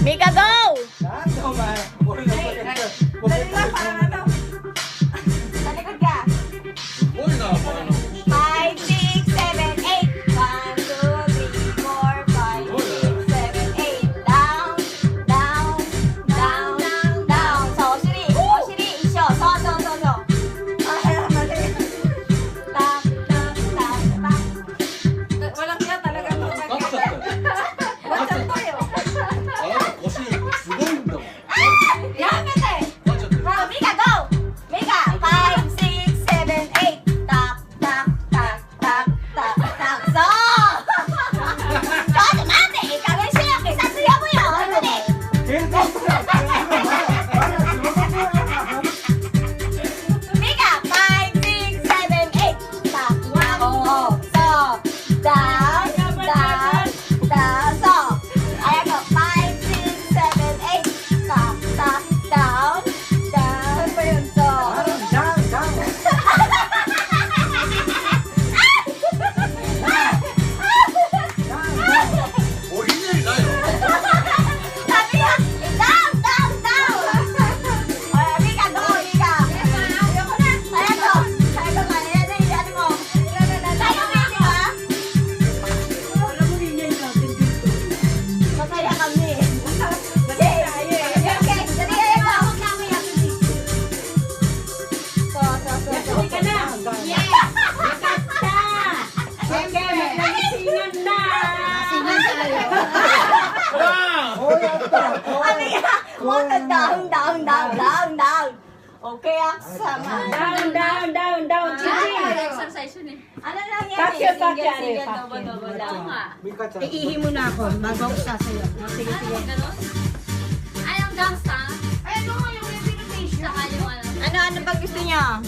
Mika, go! Talikod ka. 5, 6, 7, 8. 1, 2, 3, 4, 5, 6, 7, 8. Down, down, down, down. So, Oshiri, Oshiri, isyo. So. Tak, tak, tak, tak. Walang kaya talaga What's up to you? Yamete! So, Mika, go! Mika, 5, 6, 7, 8. Tak, tak, tak, tak, tak, tak. So! ちょっと待って、いい加減しろよ、警察呼ぶよ、本当に。Mika, 5, 6, 7, 8. Tak, tak, so. Down, down, down, so. Ayan ko, 5, 6, 7, 8. Tak, tak, down, down, so. Sabi niya, down, down, down. Ayan, Mika, go, Mika. Ayoko na. Ayan ko. Ayan ko, ayan na yung ano mo. Tayo nga, di ba? Masaya kami. Okay, okay. Dali, ayan ko. So. Yeah! Sige, maglasingan na! Ano yan? Moto down. Okay, sama. Down, chichi! Exercise yun eh. Ano lang yan? Pakyo, Single, pakyo. double lang. Oo nga. Iihi mo na ako, bago ako sasayo. Sige. Ganon? Ay, ang gangsta. Ay, ano nga yung reputation? Saka yung ano. Ano bang gusto niya?